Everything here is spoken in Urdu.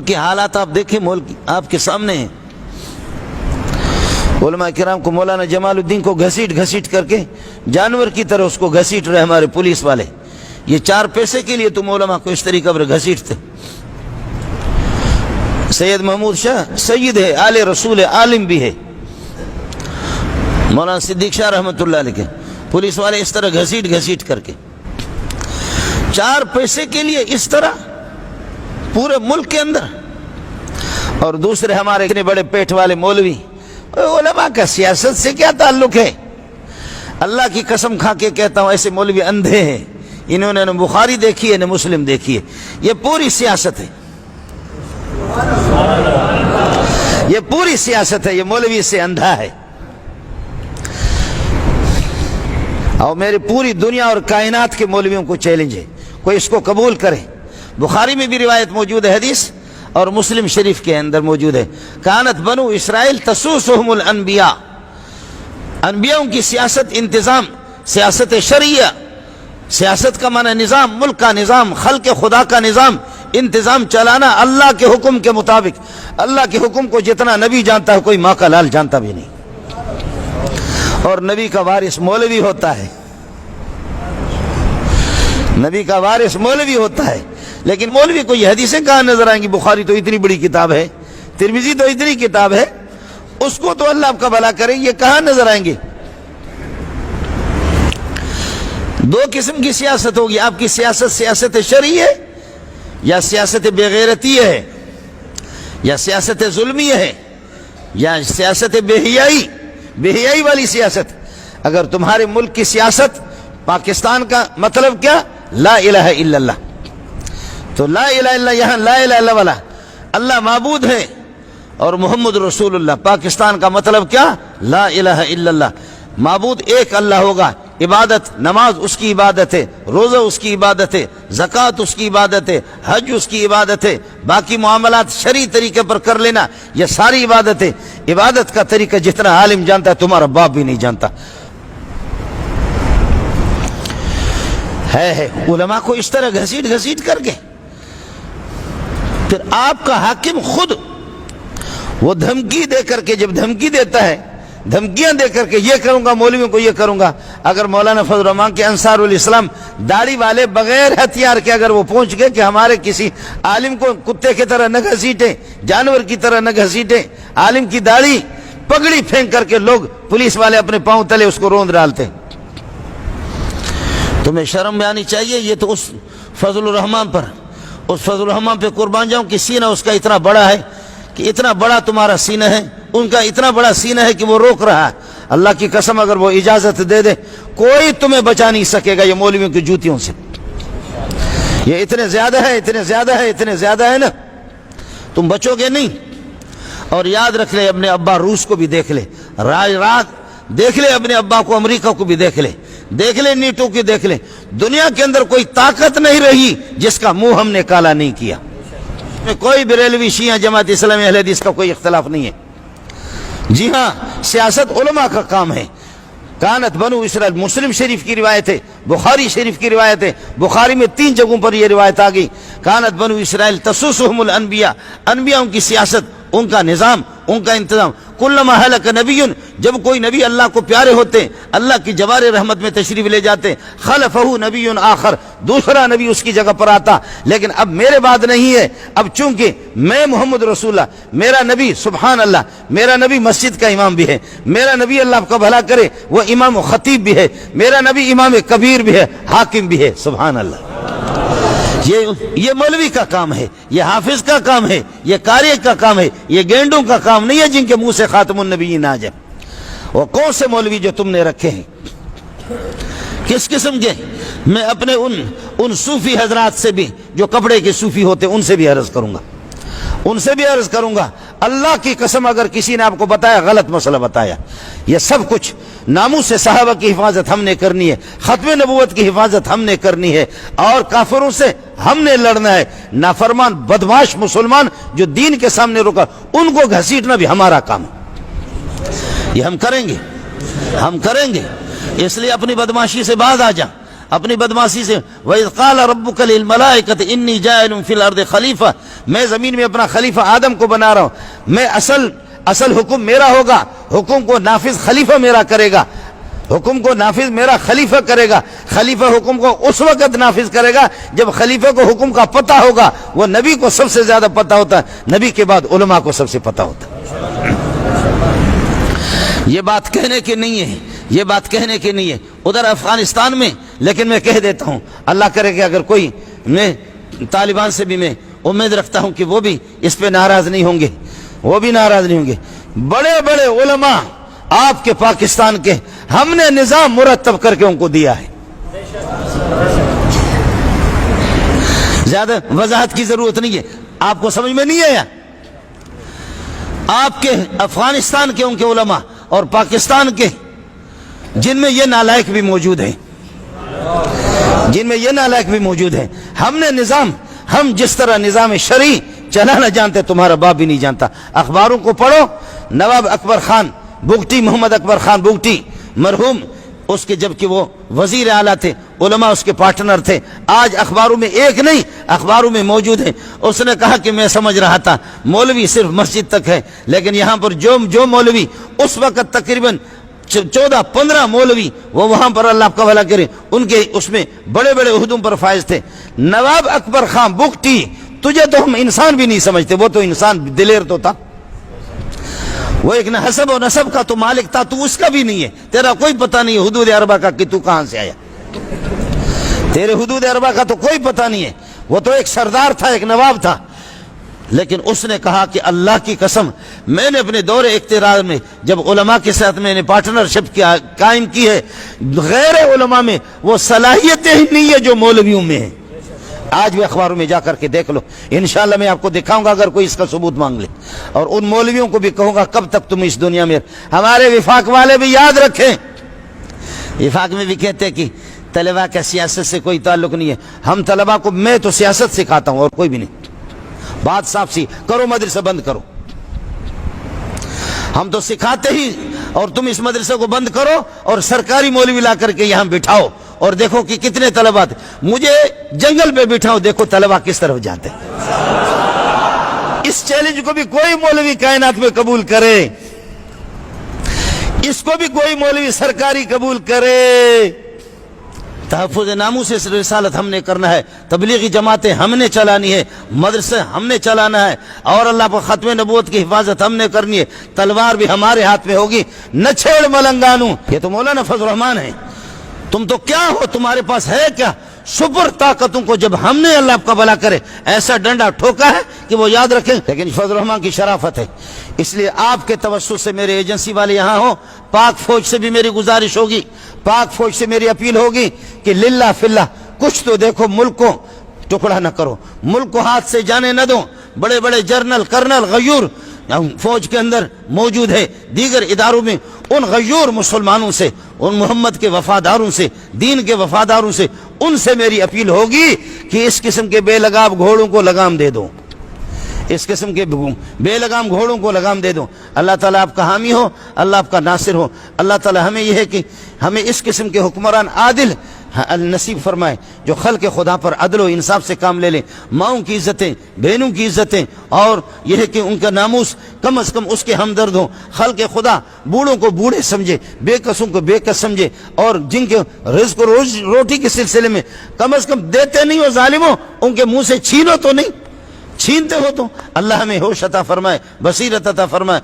کے حالات آپ دیکھیں، ملک آپ کے سامنے ہیں۔ علماء کرام کو مولانا جمال الدین کو گھسیٹ گھسیٹ کر کے جانور کی طرح اس کو گھسیٹ رہے ہمارے پولیس والے۔ یہ 4 پیسے کے لیے تم علماء کو اس طریقے پر گھسیٹتے۔ سید محمود شاہ سید ہے، آل رسول عالم بھی ہے، مولانا صدیق شاہ رحمۃ اللہ علیہ کے پولیس والے اس طرح گھسیٹ گھسیٹ کر کے 4 پیسے کے لیے اس طرح پورے ملک کے اندر۔ اور دوسرے ہمارے اتنے بڑے پیٹ والے مولوی، علماء کا سیاست سے کیا تعلق ہے؟ اللہ کی قسم کھا کے کہتا ہوں ایسے مولوی اندھے ہیں، انہوں نے نہ بخاری دیکھی ہے نہ مسلم دیکھی ہے۔ یہ پوری سیاست ہے، یہ پوری سیاست ہے، یہ مولوی سے اندھا ہے۔ اور میری پوری دنیا اور کائنات کے مولویوں کو چیلنج ہے، کوئی اس کو قبول کرے۔ بخاری میں بھی روایت موجود ہے حدیث، اور مسلم شریف کے اندر موجود ہے، کانت بنو اسرائیل تسوسہم الانبیاء، انبیاءوں کی سیاست، انتظام، سیاست شرعیہ، سیاست کا معنی نظام، ملک کا نظام، خلق خدا کا نظام، انتظام چلانا اللہ کے حکم کے مطابق۔ اللہ کے حکم کو جتنا نبی جانتا ہے کوئی ماں کا لال جانتا بھی نہیں، اور نبی کا وارث مولوی ہوتا ہے، نبی کا وارث مولوی ہوتا ہے۔ لیکن مولوی کو یہ حدیثیں کہاں نظر آئیں گی؟ بخاری تو اتنی بڑی کتاب ہے، ترمذی تو اتنی کتاب ہے، اس کو تو اللہ آپ کا بھلا کرے، یہ کہاں نظر آئیں گے؟ 2 قسم کی سیاست ہوگی آپ کی سیاست، سیاست شرعی ہے یا سیاست بغیرتی ہے، یا سیاست ظلمی ہے، یا سیاست بے حیائی والی سیاست۔ اگر تمہارے ملک کی سیاست، پاکستان کا مطلب کیا؟ لا الہ الا اللہ، تو لا الہ الا اللہ، یہاں لا الہ الا والا اللہ معبود ہے اور محمد رسول اللہ۔ پاکستان کا مطلب کیا؟ لا الہ الا اللہ، معبود ایک اللہ ہوگا، عبادت، نماز اس کی عبادت ہے، روزہ اس کی عبادت ہے، زکوٰۃ اس کی عبادت ہے، حج اس کی عبادت ہے، باقی معاملات شرعی طریقے پر کر لینا یہ ساری عبادت ہے۔ عبادت کا طریقہ جتنا عالم جانتا ہے تمہارا باپ بھی نہیں جانتا ہے۔ علماء کو اس طرح گھسیٹ گھسیٹ کر کے پھر آپ کا حاکم خود وہ دھمکی دے کر کے، جب دھمکی دیتا ہے، دھمکیاں دے کر کے یہ کروں گا، مولویوں کو یہ کروں گا۔ اگر مولانا فضل الرحمان کے انصار الاسلام داڑھی والے بغیر ہتھیار کے اگر وہ پہنچ گئے کہ ہمارے کسی عالم کو کتے کی طرح نہ گھسیٹیں، جانور کی طرح نہ گھسیٹیں، عالم کی داڑھی پگڑی پھینک کر کے لوگ پولیس والے اپنے پاؤں تلے اس کو روند ڈالتے، تمہیں شرم میں آنی چاہیے۔ یہ تو اس فضل الرحمان پر، اس فضل الرحمان پہ قربان جاؤں کہ سینہ اس کا اتنا بڑا ہے، کہ اتنا بڑا تمہارا سینہ ہے، ان کا اتنا بڑا سینہ ہے کہ وہ روک رہا ہے۔ اللہ کی قسم اگر وہ اجازت دے دے کوئی تمہیں بچا نہیں سکے گا یہ مولویوں کی جوتیوں سے۔ یہ اتنے زیادہ ہے، اتنے زیادہ ہے، اتنے زیادہ ہے نا، تم بچو گے نہیں۔ اور یاد رکھ لے، اپنے ابا روس کو بھی دیکھ لے، رات دیکھ لے، اپنے ابا کو امریکہ کو بھی دیکھ لے، دیکھ لے نیٹو کی دیکھ لے، دنیا کے اندر کوئی طاقت نہیں رہی جس کا منہ ہم نے کالا نہیں کیا۔ کوئی بریلوی، شیعہ، جماعت اسلامی، اہل حدیث کا کوئی اختلاف نہیں ہے۔ جی ہاں، سیاست علماء کا کام ہے۔ کانت بنو اسرائیل، مسلم شریف کی روایت ہے، بخاری شریف کی روایت ہے، بخاری میں 3 جگہوں پر یہ روایت آ گئی، کانت بنو اسرائیل تسوسہم الانبیاء، انبیاء ان کی سیاست، ان کا نظام، ان کا انتظام۔ کلما ہلک نبی، جب کوئی نبی اللہ کو پیارے ہوتے، اللہ کی جوار رحمت میں تشریف لے جاتے، خلفہ نبی آخر، دوسرا نبی اس کی جگہ پر آتا۔ لیکن اب میرے بعد نہیں ہے، اب چونکہ میں محمد رسول اللہ، میرا نبی، سبحان اللہ، میرا نبی مسجد کا امام بھی ہے، میرا نبی اللہ کا بھلا کرے وہ امام و خطیب بھی ہے، میرا نبی امام کبیر بھی ہے، حاکم بھی ہے، سبحان اللہ۔ یہ مولوی کا کام ہے، یہ حافظ کا کام ہے، یہ قاری کا کام ہے، یہ گینڈوں کا کام نہیں ہے جن کے منہ سے خاتم النبیین آ جائے۔ وہ کون سے مولوی جو تم نے رکھے ہیں، کس قسم کے؟ میں اپنے ان صوفی حضرات سے بھی جو کپڑے کے صوفی ہوتے ان سے بھی عرض کروں گا، ان سے بھی عرض کروں گا، اللہ کی قسم اگر کسی نے آپ کو بتایا غلط مسئلہ بتایا، یہ سب کچھ ناموس صحابہ کی حفاظت ہم نے کرنی ہے، ختم نبوت کی حفاظت ہم نے کرنی ہے، اور کافروں سے ہم نے لڑنا ہے۔ نافرمان بدمعاش مسلمان جو دین کے سامنے رکا ان کو گھسیٹنا بھی ہمارا کام ہے، یہ ہم کریں گے، ہم کریں گے۔ اس لیے اپنی بدمعاشی سے باز آ جا، اپنی بدماشی سے. وَإِذْ قَالَ رَبُّكَ لِلْمَلَائِكَةِ إِنِّي جَاعِلٌ فِي الْأَرْضِ خَلِيفَةً, میں زمین میں اپنا خلیفہ آدم کو بنا رہا ہوں. میں اصل حکم میرا ہوگا, حکم کو نافذ خلیفہ میرا کرے گا, حکم کو نافذ میرا خلیفہ کرے گا. خلیفہ حکم کو اس وقت نافذ کرے گا جب خلیفہ کو حکم کا پتہ ہوگا. وہ نبی کو سب سے زیادہ پتہ ہوتا ہے, نبی کے بعد علماء کو سب سے پتہ ہوتا ہے. یہ بات کہنے کی نہیں ہے, یہ بات کہنے کی نہیں ہے ادھر افغانستان میں, لیکن میں کہہ دیتا ہوں اللہ کرے کہ اگر کوئی, میں طالبان سے بھی میں امید رکھتا ہوں کہ وہ بھی اس پہ ناراض نہیں ہوں گے, وہ بھی ناراض نہیں ہوں گے. بڑے بڑے علماء آپ کے پاکستان کے ہم نے نظام مرتب کر کے ان کو دیا ہے. زیادہ وضاحت کی ضرورت نہیں ہے, آپ کو سمجھ میں نہیں آیا؟ آپ کے افغانستان کے ان کے علماء اور پاکستان کے جن میں یہ نالائق بھی موجود ہیں, جن میں یہ نالائق بھی موجود ہیں. ہم نے نظام, ہم جس طرح نظام شرعی چلانا جانتے تمہارا باپ بھی نہیں جانتا. اخباروں کو پڑھو, نواب اکبر خان بگٹی, محمد اکبر خان بگٹی مرحوم, اس کے جبکہ وہ وزیر اعلیٰ تھے, علماء اس کے پارٹنر تھے, آج اخباروں میں ایک نہیں اخباروں میں موجود ہیں. اس نے کہا کہ میں سمجھ رہا تھا مولوی صرف مسجد تک ہے, لیکن یہاں پر جو مولوی اس وقت تقریباً 14-15 مولوی وہ وہاں پر اللہ کا بھلا کرے ان کے اس میں بڑے بڑے عہدوں پر فائز تھے. نواب اکبر خان بگٹی, تجھے تو ہم انسان بھی نہیں سمجھتے, وہ تو انسان دلیر تو تھا, وہ ایک حسب و نسب کا تو مالک تھا, تو اس کا بھی نہیں ہے, تیرا کوئی پتہ نہیں ہے حدود اربع کا کہ تو کہاں سے آیا, تیرے حدود اربع کا تو کوئی پتہ نہیں ہے. وہ تو ایک سردار تھا, ایک نواب تھا, لیکن اس نے کہا کہ اللہ کی قسم میں نے اپنے دور اقتدار میں جب علماء کے ساتھ میں نے پارٹنرشپ قائم کی ہے, غیر علماء میں وہ صلاحیتیں ہی نہیں ہے جو مولویوں میں ہیں. آج بھی اخباروں میں جا کر کے دیکھ لو, انشاءاللہ میں آپ کو دکھاؤں گا اگر کوئی اس کا ثبوت مانگ لے. اور ان مولویوں کو بھی کہوں گا کب تک تم اس دنیا میں. ہمارے وفاق والے بھی یاد رکھیں, وفاق میں بھی کہتے ہیں کہ طلبہ کا سیاست سے کوئی تعلق نہیں ہے. ہم طلبہ کو, میں تو سیاست سکھاتا ہوں اور کوئی بھی نہیں. بات صاف سی کرو, مدرسہ بند کرو, ہم تو سکھاتے ہی, اور تم اس مدرسے کو بند کرو اور سرکاری مولوی لا کر کے یہاں بٹھاؤ اور دیکھو کہ کتنے طلبہ تھے. مجھے جنگل پہ بٹھاؤ, دیکھو طلبہ کس طرف جاتے ہیں. اس چیلنج کو بھی کوئی مولوی کائنات میں قبول کرے, اس کو بھی کوئی مولوی سرکاری قبول کرے. تحفظ ناموس سے رسالت ہم نے کرنا ہے, تبلیغی جماعتیں ہم نے چلانی ہے, مدرسے ہم نے چلانا ہے, اور اللہ پر ختم نبوت کی حفاظت ہم نے کرنی ہے. تلوار بھی ہمارے ہاتھ میں ہوگی. نہ چھیڑ ملنگانو, یہ تو مولانا فضل الرحمان ہے, تم تو کیا ہو, تمہارے پاس ہے کیا؟ سپر طاقتوں کو جب ہم نے اللہ کا بھلا کرے ایسا ڈنڈا ٹھوکا ہے کہ وہ یاد رکھیں. لیکن فضل الرحمان کی شرافت ہے, اس لیے آپ کے توسط سے میرے ایجنسی والے یہاں ہوں, پاک فوج سے بھی میری گزارش ہوگی, پاک فوج سے میری اپیل ہوگی کہ للہ فی اللہ کچھ تو دیکھو, ملک کو ٹکڑا نہ کرو, ملک کو ہاتھ سے جانے نہ دو. بڑے بڑے جنرل کرنل غیور فوج کے اندر موجود ہے, دیگر اداروں میں, ان غیور مسلمانوں سے, ان محمد کے وفاداروں سے, دین کے وفاداروں سے, ان سے میری اپیل ہوگی کہ اس قسم کے بے لگام گھوڑوں کو لگام دے دو, اس قسم کے بے لگام گھوڑوں کو لگام دے دو. اللہ تعالیٰ آپ کا حامی ہو, اللہ آپ کا ناصر ہو. اللہ تعالیٰ ہمیں یہ ہے کہ ہمیں اس قسم کے حکمران عادل نصیب فرمائے جو خلق خدا پر عدل و انصاف سے کام لے لیں. ماؤں کی عزتیں, بہنوں کی عزتیں, اور یہ ہے کہ ان کا ناموس کم از کم اس کے ہمدرد ہوں. خلق خدا بوڑھوں کو بوڑھے سمجھے, بے کسوں کو بے کس سمجھے, اور جن کے رزق روٹی کے سلسلے میں کم از کم دیتے نہیں ہو ظالموں, ان کے منہ سے چھینو تو نہیں, چھینتے ہو تو. اللہ ہمیں ہوش عطا فرمائے, بصیرت عطا فرمائے.